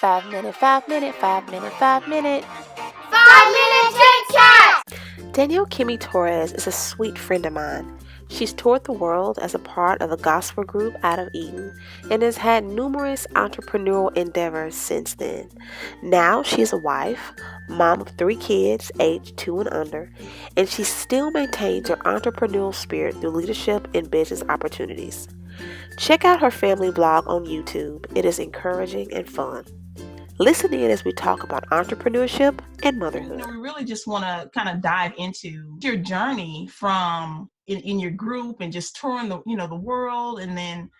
5 minute, 5 minute, 5 minute, 5 minute. 5 minute Chit Chatz! Danielle Kimmey Torrez is a sweet friend of mine. She's toured the world as a part of a gospel group out of Eden and has had numerous entrepreneurial endeavors since then. Now she is a wife, mom of 3 kids aged 2 and under, and she still maintains her entrepreneurial spirit through leadership and business opportunities. Check out her family vlog on YouTube. It is encouraging and fun. Listen in as we talk about entrepreneurship and motherhood. We really just want to kind of dive into your journey from in your group and just touring the world, and then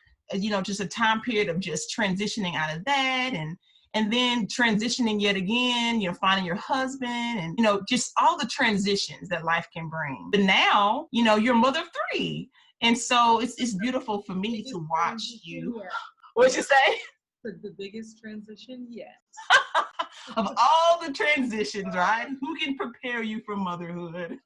just a time period of just transitioning out of that, and then transitioning yet again, finding your husband, and just all the transitions that life can bring. But now, you're a mother of 3, and so it's beautiful for me to watch you. What'd you say? The biggest transition yet. Of all the transitions, right? Who can prepare you for motherhood?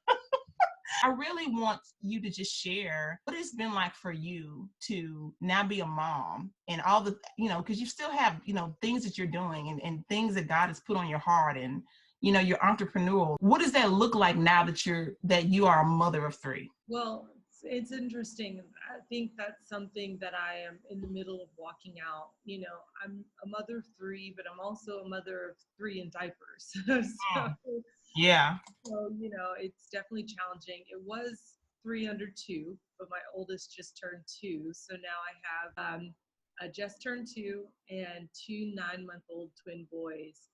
I really want you to just share what it's been like for you to now be a mom, and all the, because you still have, things that you're doing and things that God has put on your heart, and, you're entrepreneurial. What does that look like now that you are a mother of 3? Well, it's interesting. I think that's something that I am in the middle of walking out. I'm a mother of 3, but I'm also a mother of 3 in diapers. Yeah. So, it's definitely challenging. It was 3 under 2, but my oldest just turned 2. So now I have a just turned 2 and 2 9-month-old twin boys.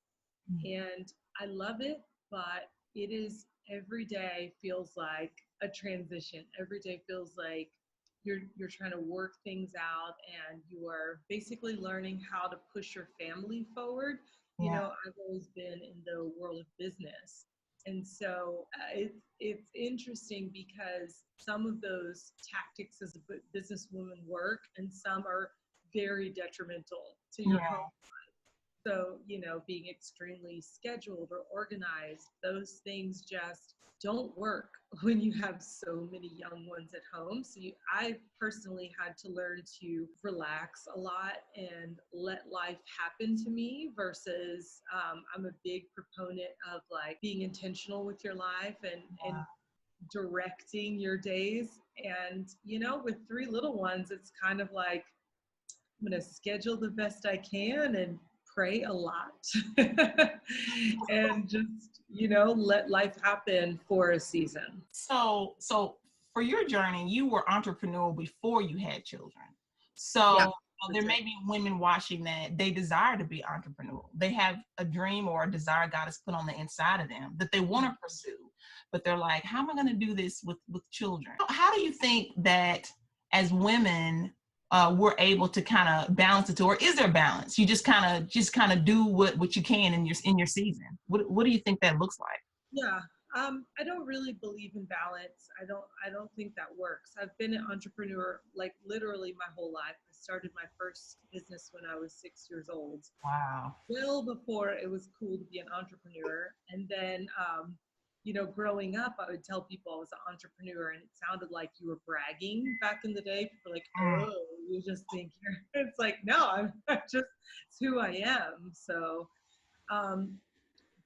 And I love it, but it is every day feels like a transition. Every day feels like you're trying to work things out, and you are basically learning how to push your family forward. Yeah. I've always been in the world of business, and so it's interesting because some of those tactics as a businesswoman work, and some are very detrimental to your home. So, being extremely scheduled or organized, those things just don't work when you have so many young ones at home. So I personally had to learn to relax a lot and let life happen to me versus I'm a big proponent of like being intentional with your life and directing your days. And, with 3 little ones, it's kind of like I'm going to schedule the best I can and pray a lot and just, let life happen for a season. So for your journey, you were entrepreneurial before you had children. So Yeah, there may be women watching that they desire to be entrepreneurial. They have a dream or a desire God has put on the inside of them that they want to pursue, but they're like, how am I going to do this with children? How do you think that as women, we're able to kind of balance it, or is there balance? You just kind of do what you can in your season. What do you think that looks like? Yeah. I don't really believe in balance. I don't think that works. I've been an entrepreneur like literally my whole life. I started my first business when I was 6 years old. Wow. Well before it was cool to be an entrepreneur. And then growing up, I would tell people I was an entrepreneur, and it sounded like you were bragging back in the day. People were like, oh, you just think you're, it's like, no, I'm just, it's who I am. So,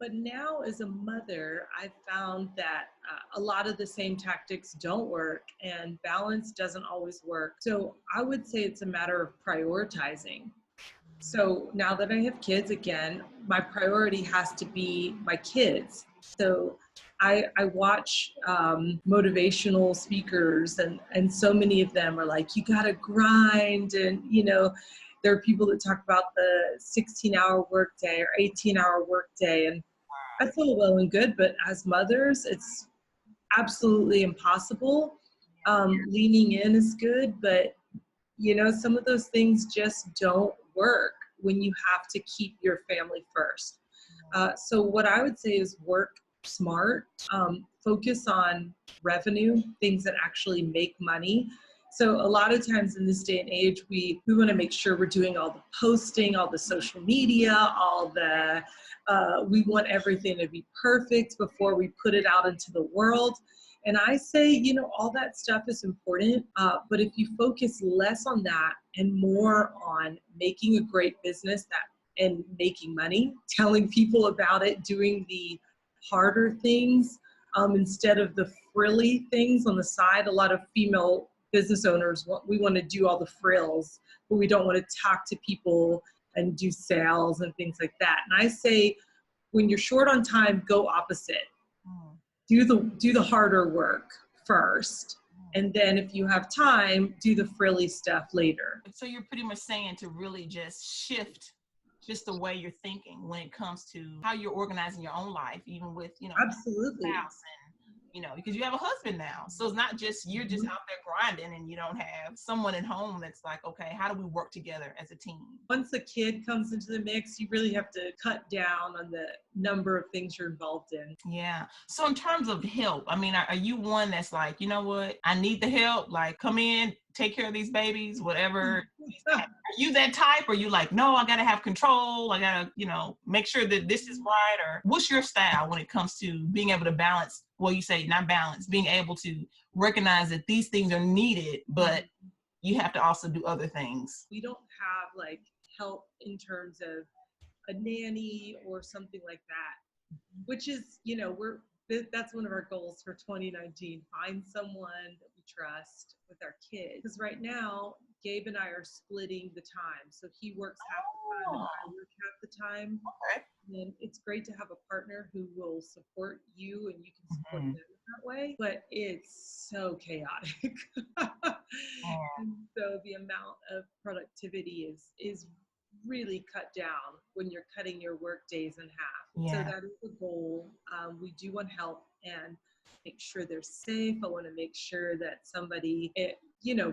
but now as a mother, I found that a lot of the same tactics don't work, and balance doesn't always work. So I would say it's a matter of prioritizing. So now that I have kids again, my priority has to be my kids. So I watch motivational speakers, and so many of them are like, you got to grind. And, there are people that talk about the 16-hour workday or 18-hour workday. And that's all well and good, but as mothers, it's absolutely impossible. Leaning in is good, but some of those things just don't work when you have to keep your family first. So what I would say is work smart, focus on revenue, things that actually make money. So a lot of times in this day and age, we want to make sure we're doing all the posting, all the social media, we want everything to be perfect before we put it out into the world. And I say, all that stuff is important, but if you focus less on that and more on making a great business that and making money, telling people about it, doing the harder things instead of the frilly things on the side. A lot of female business owners, we want to do all the frills, but we don't want to talk to people and do sales and things like that. And I say, when you're short on time, go opposite. Do the harder work first. And then if you have time, do the frilly stuff later. So you're pretty much saying to really just shift just the way you're thinking when it comes to how you're organizing your own life, even with, Absolutely. spouse and, because you have a husband now. So it's not just, you're just out there grinding and you don't have someone at home that's like, okay, how do we work together as a team? Once a kid comes into the mix, you really have to cut down on the number of things you're involved in. Yeah. So in terms of help, I mean, are you one that's like, you know what, I need the help, like come in, take care of these babies, whatever. Are you that type, or you like, no, I gotta have control, I gotta, make sure that this is right? Or what's your style when it comes to being able to balance, well, you say not balance, being able to recognize that these things are needed, but you have to also do other things? We don't have like help in terms of a nanny or something like that, which is, that's one of our goals for 2019. Find someone that we trust with our kids. Because right now, Gabe and I are splitting the time. So he works half the time and I work half the time. Okay. And it's great to have a partner who will support you and you can support them that way. But it's so chaotic. And so the amount of productivity is really cut down when you're cutting your work days in half. Yeah. So that is the goal. We do want help and make sure they're safe. I want to make sure that somebody,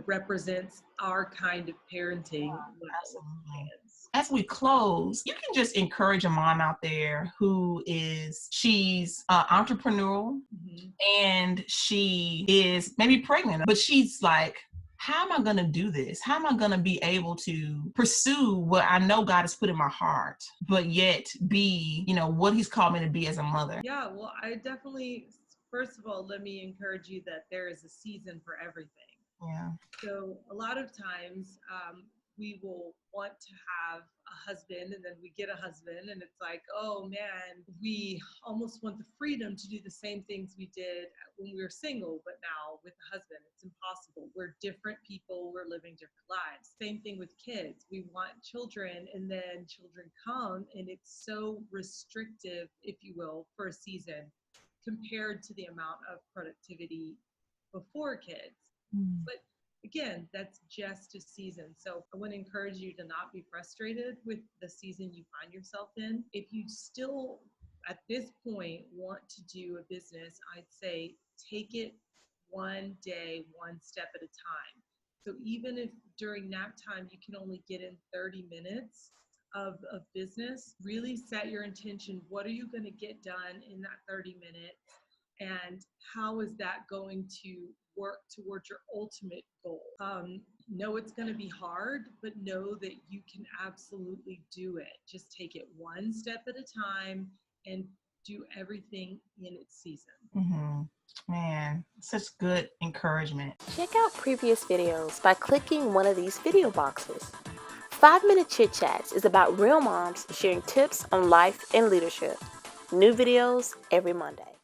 represents our kind of parenting. Absolutely. As we close, you can just encourage a mom out there she's entrepreneurial and she is maybe pregnant, but she's like, how am I going to do this? How am I going to be able to pursue what I know God has put in my heart, but yet be, what he's called me to be as a mother? Yeah, well, I definitely, first of all, let me encourage you that there is a season for everything. Yeah. So a lot of times we will want to have a husband and then we get a husband and it's like, oh man, we almost want the freedom to do the same things we did when we were single, but now with a husband, it's impossible. We're different people, we're living different lives. Same thing with kids. We want children and then children come and it's so restrictive, if you will, for a season compared to the amount of productivity before kids. But again, that's just a season. So I want to encourage you to not be frustrated with the season you find yourself in. If you still, at this point, want to do a business, I'd say take it one day, one step at a time. So even if during nap time you can only get in 30 minutes of business, really set your intention. What are you going to get done in that 30 minutes? And how is that going to work towards your ultimate goal? Know it's going to be hard, but know that you can absolutely do it. Just take it one step at a time and do everything in its season. Man, such good encouragement. Check out previous videos by clicking one of these video boxes. 5-Minute Chit Chats is about real moms sharing tips on life and leadership. New videos every Monday.